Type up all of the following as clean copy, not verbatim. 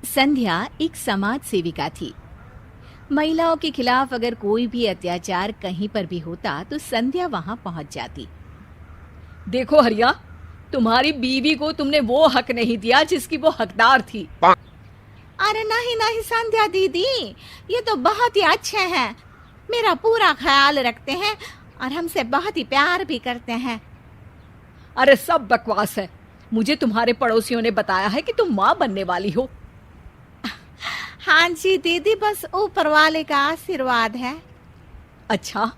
संध्या एक समाज सेविका थी। महिलाओं के खिलाफ अगर कोई भी अत्याचार कहीं पर भी होता तो संध्या वहां पहुंच जाती। देखो हरिया, तुम्हारी बीवी को तुमने वो हक नहीं दिया जिसकी वो हकदार थी। अरे नहीं नहीं संध्या दीदी, ये तो बहुत ही अच्छे हैं, मेरा पूरा ख्याल रखते हैं और हमसे बहुत ही प्यार भी करते हैं। अरे सब बकवास है। मुझे तुम्हारे पड़ोसियों ने बताया है कि तुम माँ बनने वाली हो। हाँ जी दीदी, बस ऊपर वाले का आशीर्वाद है। अच्छा,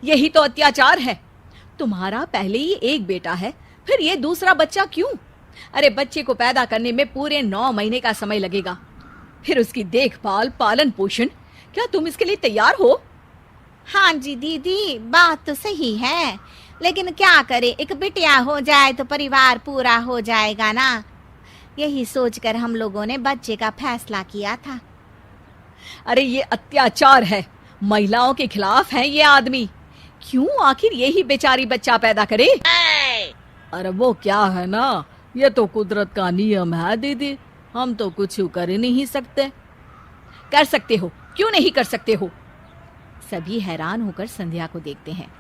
यही तो अत्याचार है। तुम्हारा पहले ही एक बेटा है, फिर ये दूसरा बच्चा क्यों? अरे बच्चे को पैदा करने में पूरे 9 महीने का समय लगेगा, फिर उसकी देखभाल, पालन पोषण। क्या तुम इसके लिए तैयार हो? हाँ जी दीदी, बात तो सही है, लेकिन क्या करे, एक बिटिया हो जाए तो परिवार पूरा हो जाएगा ना। यही सोचकर हम लोगों ने बच्चे का फैसला किया था। अरे ये अत्याचार है, महिलाओं के खिलाफ है ये आदमी। क्यों आखिर यही बेचारी बच्चा पैदा करे? अरे वो क्या है ना, ये तो कुदरत का नियम है दीदी, हम तो कुछ कर ही नहीं सकते। कर सकते हो, क्यों नहीं कर सकते हो? सभी हैरान होकर संध्या को देखते हैं।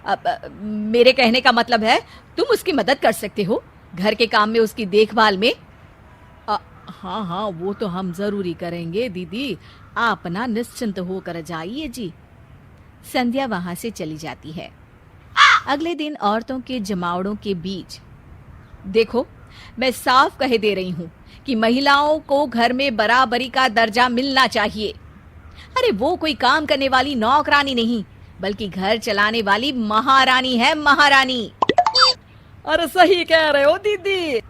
अब मेरे कहने का मतलब है तुम उसकी मदद कर सकते हो, घर के काम में, उसकी देखभाल में। हाँ हाँ, वो तो हम जरूरी करेंगे दीदी, आप ना निश्चिंत होकर जाइए जी। संध्या वहां से चली जाती है। अगले दिन औरतों के जमावड़ों के बीच, देखो मैं साफ कह दे रही हूँ कि महिलाओं को घर में बराबरी का दर्जा मिलना चाहिए। अरे वो कोई काम करने वाली नौकरानी नहीं, बल्कि घर चलाने वाली महारानी है, महारानी। अरे सही कह रहे हो दीदी,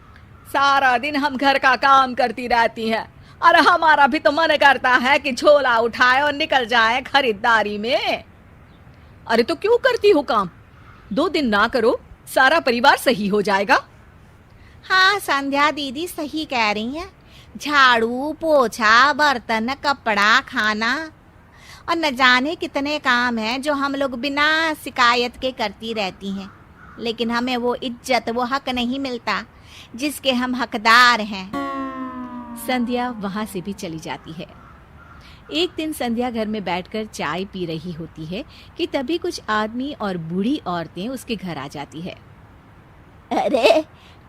सारा दिन हम घर का काम करती रहती हैं। अरे हमारा भी तो मन करता है कि झोला उठाए और निकल जाए खरीदारी में। अरे तो क्यों करती हो काम? 2 दिन ना करो, सारा परिवार सही हो जाएगा। हाँ संध्या दीदी सही कह रही हैं, झाड़ू पोछा, बर्तन, कपड़ा, खाना और न जाने कितने काम हैं जो हम लोग बिना शिकायत के करती रहती हैं, लेकिन हमें वो इज्जत, वो हक नहीं मिलता जिसके हम हकदार हैं। संध्या वहां से भी चली जाती है। एक दिन संध्या घर में बैठकर चाय पी रही होती है कि तभी कुछ आदमी और बूढ़ी औरतें उसके घर आ जाती है। अरे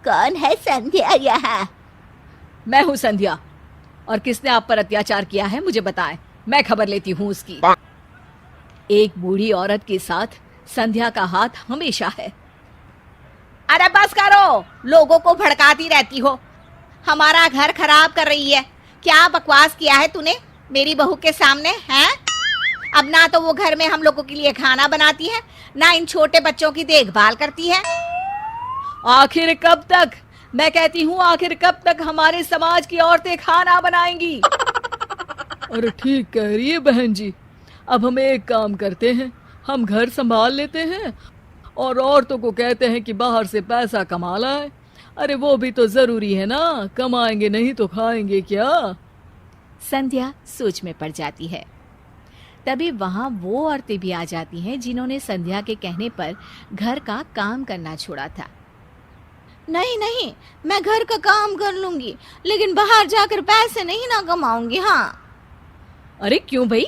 कौन है संध्या यहाँ? मैं हूँ संध्या, और किसने आप पर अत्याचार किया है मुझे बताएं, मैं खबर लेती हूँ उसकी। एक बूढ़ी औरत के साथ संध्या का हाथ हमेशा है। अरे बस करो, लोगों को भड़काती रहती हो, हमारा घर खराब कर रही है। क्या बकवास किया है तूने मेरी बहू के सामने हैं? अब ना तो वो घर में हम लोगों के लिए खाना बनाती है, ना इन छोटे बच्चों की देखभाल करती है। आखिर कब तक, मैं कहती हूँ आखिर कब तक हमारे समाज की औरतें खाना बनाएंगी? अरे ठीक कह रही है बहन जी, अब हम एक काम करते हैं, हम घर संभाल लेते हैं और औरतों को कहते हैं कि बाहर से पैसा कमा लाए। अरे वो भी तो जरूरी है ना, कमाएंगे नहीं तो खाएंगे क्या? संध्या सोच में पड़ जाती है। तभी वहां वो औरतें भी आ जाती हैं जिन्होंने संध्या के कहने पर घर का काम करना छोड़ा था। नहीं नहीं, मैं घर का काम कर लूंगी, लेकिन बाहर जाकर पैसे नहीं ना कमाऊंगी। हाँ। अरे क्यों भाई,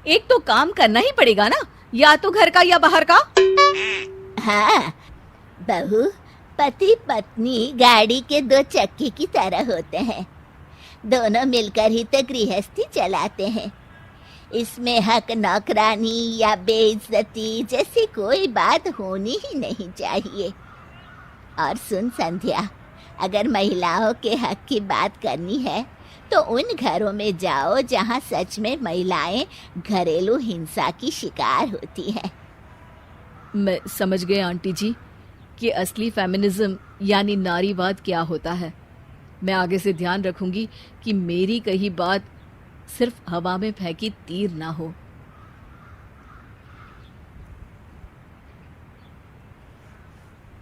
एक तो काम करना ही पड़ेगा ना, या तो घर का या बाहर का। हाँ बहू, पति पत्नी गाड़ी के 2 चक्के की तरह होते हैं, दोनों मिलकर ही तो गृहस्थी चलाते हैं। इसमें हक नौकरानी या बेइज्जती जैसी कोई बात होनी ही नहीं चाहिए। और सुन संध्या, अगर महिलाओं के हक की बात करनी है तो उन घरों में जाओ जहां सच में महिलाएं घरेलू हिंसा की शिकार होती हैं। मैं समझ गए आंटी जी कि असली फेमिनिज्म यानी नारीवाद क्या होता है। मैं आगे से ध्यान रखूंगी कि मेरी कही बात सिर्फ हवा में फेंकी तीर ना हो।